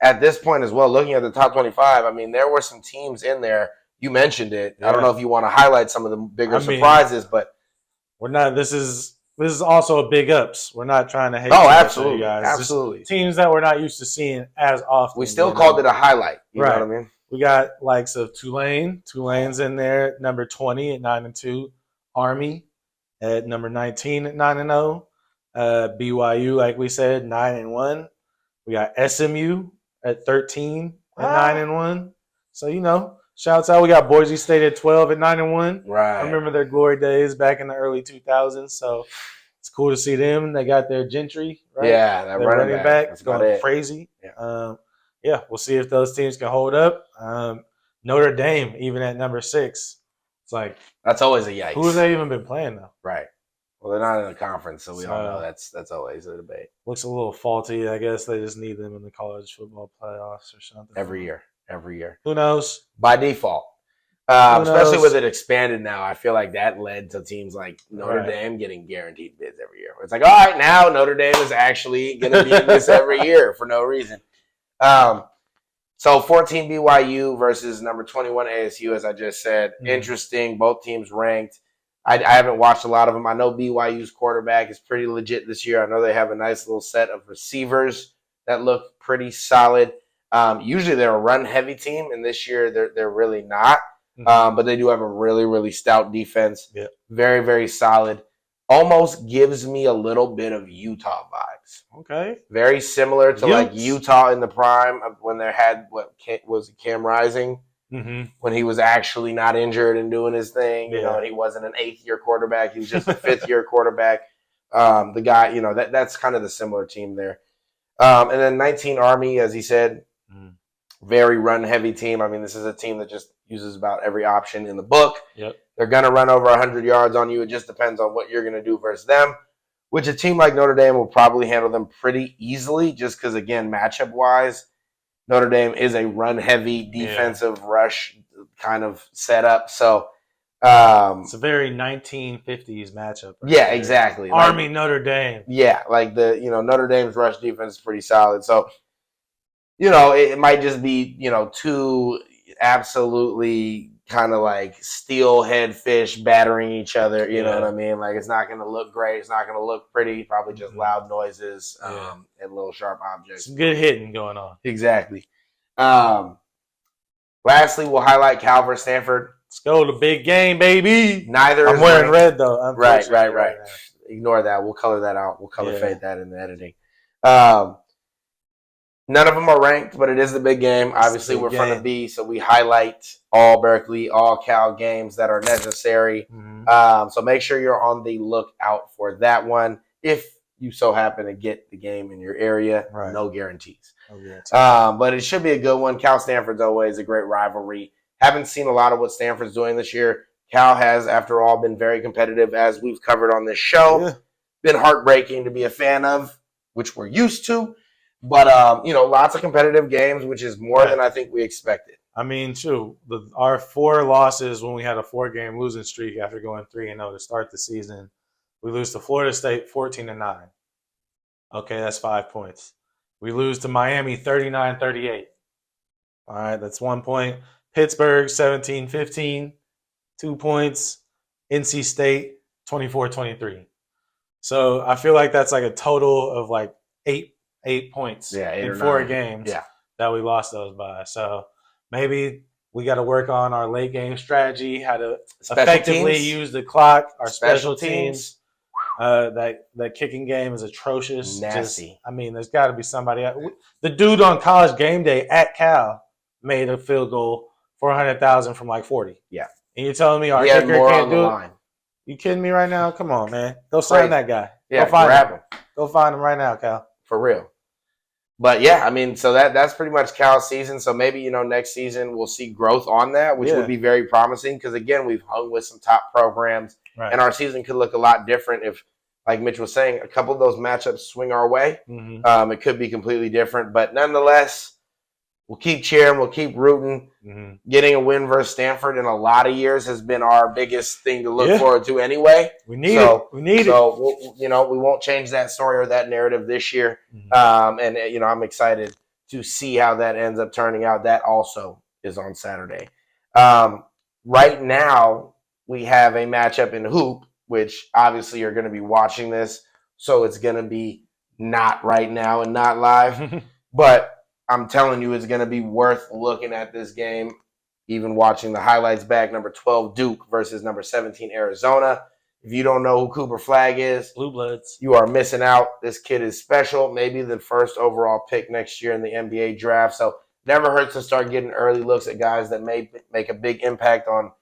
at this point as well, looking at the top 25, there were some teams in there. You mentioned it. I don't know if you want to highlight some of the bigger surprises, but we're not. This is also a big ups. We're not trying to hate. Oh, absolutely, you guys. Absolutely. Just teams that we're not used to seeing as often. We still called it a highlight. You know what I mean? We got likes of Tulane. Tulane's in there, number 20 at 9-2. Army at number 19 at 9-0. BYU, like we said, 9-1. We got SMU at 13 at 9-1. So shouts out. We got Boise State at 12 at 9-1. Right. I remember their glory days back in the early 2000s. So it's cool to see them. They got their Gentry, right? Yeah, that running back. It's going crazy. Yeah. We'll see if those teams can hold up. Notre Dame, even at number 6. It's like, that's always a yikes. Who have they even been playing though? Right. Well, they're not in the conference, so we all know that's always a debate. Looks a little faulty. I guess they just need them in the college football playoffs or something. Every year. Who knows? By default. Especially with it expanded now, I feel like that led to teams like Notre Dame getting guaranteed bids every year. It's like, all right, now Notre Dame is actually going to be in this every year for no reason. So 14 BYU versus number 21 ASU, as I just said. Interesting. Both teams ranked. I haven't watched a lot of them. I know BYU's quarterback is pretty legit this year. I know they have a nice little set of receivers that look pretty solid. Usually they're a run-heavy team, and this year they're really not. But they do have a really, really stout defense. Yeah. Very, very solid. Almost gives me a little bit of Utah vibes. Okay. Very similar to like Utah in the prime of when they had Cam Rising, when he was actually not injured and doing his thing. And he wasn't an 8th-year quarterback. He was just a 5th-year quarterback. The guy, that's kind of the similar team there. And then 19 Army, as he said, very run-heavy team. This is a team that just uses about every option in the book. Yep. They're going to run over 100 yards on you. It just depends on what you're going to do versus them, which a team like Notre Dame will probably handle them pretty easily just because, again, matchup-wise, Notre Dame is a run-heavy defensive rush kind of setup. So it's a very 1950s matchup. Right there. Exactly. Army, Notre Dame. Yeah, like Notre Dame's rush defense is pretty solid. So, it might just be, two absolutely kind of like steelhead fish battering each other. You know what I mean? Like, it's not going to look great. It's not going to look pretty. Probably just loud noises and little sharp objects. Some good hitting going on. Exactly. Lastly, we'll highlight Cal versus Stanford. Let's go to the big game, baby. I'm wearing red, though. Right. Ignore that. We'll color that out. We'll color fade that in the editing. None of them are ranked, but it is the big game. Obviously, we're from the B, so we highlight all Berkeley, all Cal games that are necessary. So make sure you're on the lookout for that one. If you so happen to get the game in your area, no guarantees. But it should be a good one. Cal-Stanford's always a great rivalry. Haven't seen a lot of what Stanford's doing this year. Cal has, after all, been very competitive, as we've covered on this show. Been heartbreaking to be a fan of, which we're used to. But, lots of competitive games, which is more than I think we expected. I mean, too, our 4 losses when we had a 4-game losing streak after going 3-0 to start the season, we lose to Florida State 14-9. Okay, that's 5 points. We lose to Miami 39-38. All right, that's 1 point. Pittsburgh 17-15, 2 points. NC State 24-23. So I feel like that's like a total of like 8 points in 4 games that we lost those by. So maybe we got to work on our late game strategy, how to effectively use the clock, our special teams. That kicking game is atrocious. Nasty. There's got to be somebody. The dude on College Game Day at Cal made a field goal for 100,000 from like 40. Yeah. And you're telling me our kicker can't do it? You kidding me right now? Come on, man. Go sign that guy. Yeah, grab him. Go find him right now, Cal. For real. But so that's pretty much Cal's season. So maybe, next season we'll see growth on that, which would be very promising. Because again, we've hung with some top programs, and our season could look a lot different if, like Mitch was saying, a couple of those matchups swing our way. It could be completely different. But nonetheless, we'll keep cheering, we'll keep rooting. Getting a win versus Stanford in a lot of years has been our biggest thing to look forward to anyway. We need it. So we won't change that story or that narrative this year. I'm excited to see how that ends up turning out. That also is on Saturday. Right now, we have a matchup in hoop, which obviously you're going to be watching this, so it's going to be not right now and not live. But I'm telling you, it's going to be worth looking at this game, even watching the highlights back. Number 12, Duke versus number 17, Arizona. If you don't know who Cooper Flagg is, Blue Bloods, you are missing out. This kid is special, maybe the first overall pick next year in the NBA draft. So never hurts to start getting early looks at guys that may make a big impact on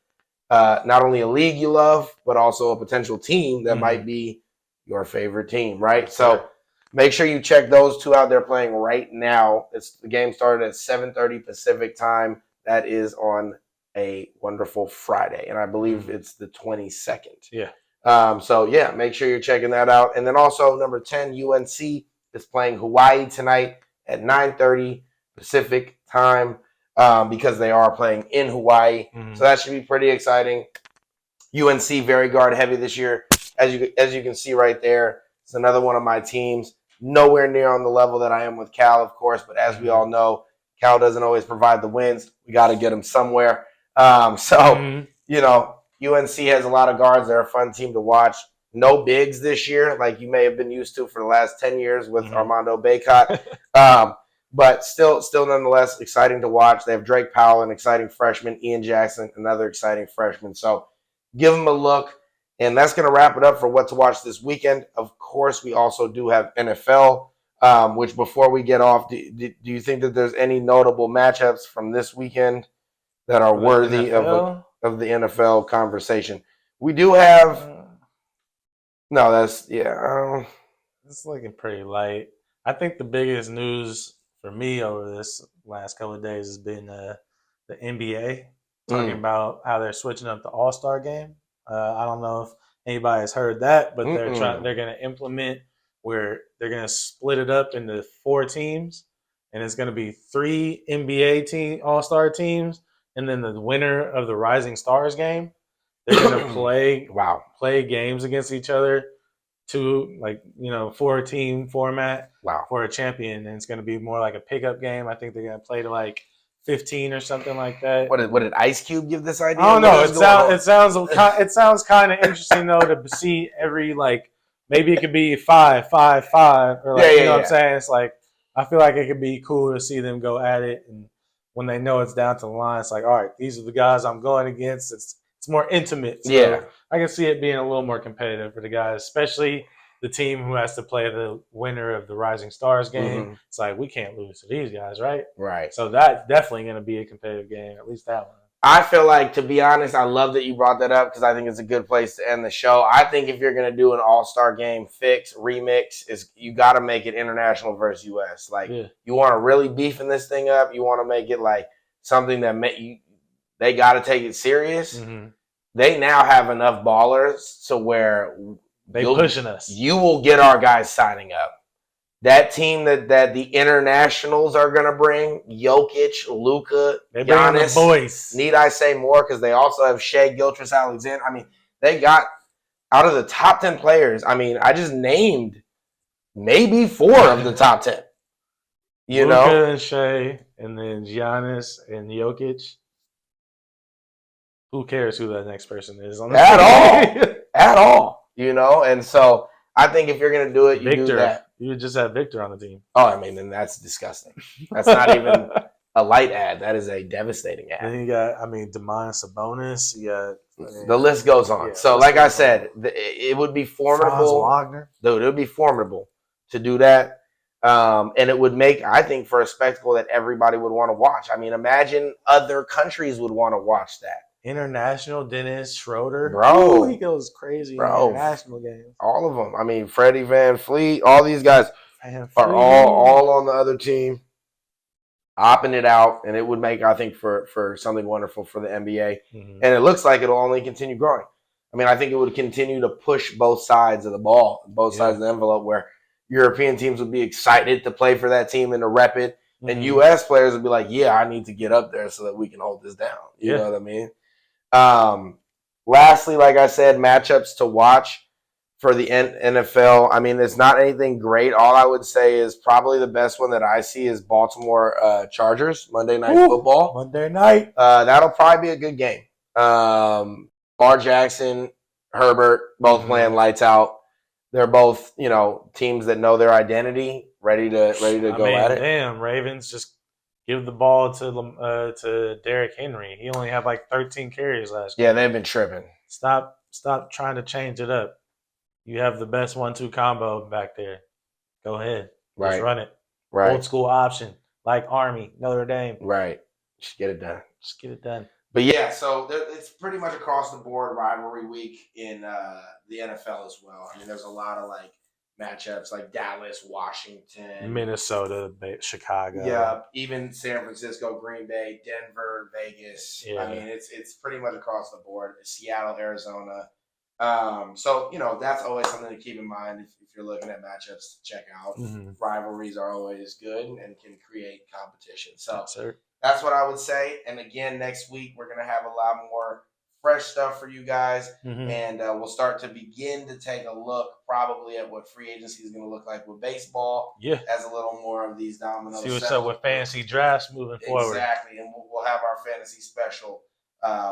not only a league you love, but also a potential team that might be your favorite team, right? So make sure you check those two out. They're playing right now. The game started at 7:30 Pacific time. That is on a wonderful Friday, and I believe it's the 22nd. Make sure you're checking that out. And then also number 10, UNC is playing Hawaii tonight at 9:30 Pacific time because they are playing in Hawaii. So that should be pretty exciting. UNC very guard heavy this year, as you can see right there. It's another one of my teams. Nowhere near on the level that I am with Cal, of course, but as we all know, Cal doesn't always provide the wins. We got to get them somewhere. UNC has a lot of guards. They're a fun team to watch. No bigs this year, like you may have been used to for the last 10 years with Armando Bacot. But still nonetheless exciting to watch. They have Drake Powell, an exciting freshman, Ian Jackson, another exciting freshman. So give them a look. And that's going to wrap it up for what to watch this weekend. Of course, we also do have NFL, which before we get off, do you think that there's any notable matchups from this weekend that are worthy of the NFL conversation? We do have it's looking pretty light. I think the biggest news for me over this last couple of days has been the NBA talking about how they're switching up the All-Star game. I don't know if anybody has heard that, but they're going to implement where they're going to split it up into 4 teams, and it's going to be 3 NBA All-Star teams, and then the winner of the Rising Stars game, they're going to play games against each other 4-team format Wow. for a champion, and it's going to be more like a pickup game. I think they're going to play to like 15 or something like that. What did Ice Cube give this idea? I don't know. It sounds kind of interesting though to see every maybe it could be 5-5-5 or you know what I'm saying. It's like I feel like it could be cool to see them go at it, and when they know it's down to the line, it's like, all right, these are the guys I'm going against. It's more intimate. So I can see it being a little more competitive for the guys, especially the team who has to play the winner of the Rising Stars game. Mm-hmm. It's like, we can't lose to these guys, right? Right. So that's definitely going to be a competitive game, at least that one. I feel like, to be honest, I love that you brought that up because I think it's a good place to end the show. I think if you're going to do an all-star game remix, you got to make it international versus U.S. You want to really beefing this thing up. You want to make it like something that they got to take it serious. Mm-hmm. They now have enough ballers to where they pushing us. You will get our guys signing up. That team that the internationals are going to bring, Jokic, Luka, Giannis. The boys. Need I say more? Because they also have Shai Gilgeous-Alexander. I mean, they got, out of the top 10 players, I mean, I just named maybe 4 of the top 10. Luka and Shai, and then Giannis and Jokic. Who cares who that next person is on the team? At all. And so I think if you're going to do it, you do that. You would just have Victor on the team. Oh, I mean, then that's disgusting. That's not even a light ad. That is a devastating ad. Then you got, Domantas Sabonis. You got the list goes on. So, like I said, it would be formidable. Wagner. Dude, it would be formidable to do that. And it would make, I think, for a spectacle that everybody would want to watch. I mean, imagine other countries would want to watch that. International Dennis Schroeder. Bro. He goes crazy in international games. All of them. I mean, Freddie Van Fleet, all these guys are all on the other team, opting it out, and it would make, I think, for something wonderful for the NBA. Mm-hmm. And it looks like it'll only continue growing. I mean, I think it would continue to push both sides of the ball, both sides of the envelope, where European teams would be excited to play for that team and to rep it, and U.S. players would be like, yeah, I need to get up there so that we can hold this down. You know what I mean? Lastly, like I said, matchups to watch for the NFL. I mean, it's not anything great. All I would say is probably the best one that I see is Baltimore Chargers, Monday Night Football. Monday night. That'll probably be a good game. Lamar Jackson, Herbert, both playing lights out. They're both, teams that know their identity, ready to go at it. Damn, Ravens just give the ball to Derrick Henry. He only had 13 carries last game. Yeah, they've been tripping. Stop trying to change it up. You have the best 1-2 combo back there. Go ahead. Right. Just run it. Right. Old school option, like Army, Notre Dame. Right. Just get it done. But yeah, so it's pretty much across the board rivalry week in the NFL as well. I mean, there's a lot of matchups like Dallas, Washington, Minnesota, Chicago. Yeah, even San Francisco, Green Bay, Denver, Vegas. Yeah. I mean, it's pretty much across the board. Seattle, Arizona. So that's always something to keep in mind if you're looking at matchups to check out. Mm-hmm. Rivalries are always good and can create competition. So that's what I would say. And again, next week we're gonna have a lot more fresh stuff for you guys, and we'll start to begin to take a look probably at what free agency is going to look like with baseball. Yeah, as a little more of these dominoes. See what's up with fantasy drafts moving forward. Exactly, and we'll have our fantasy special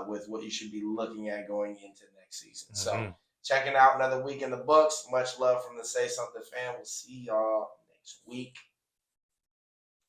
with what you should be looking at going into next season. So checking out another week in the books. Much love from the Say Something fam. We'll see y'all next week.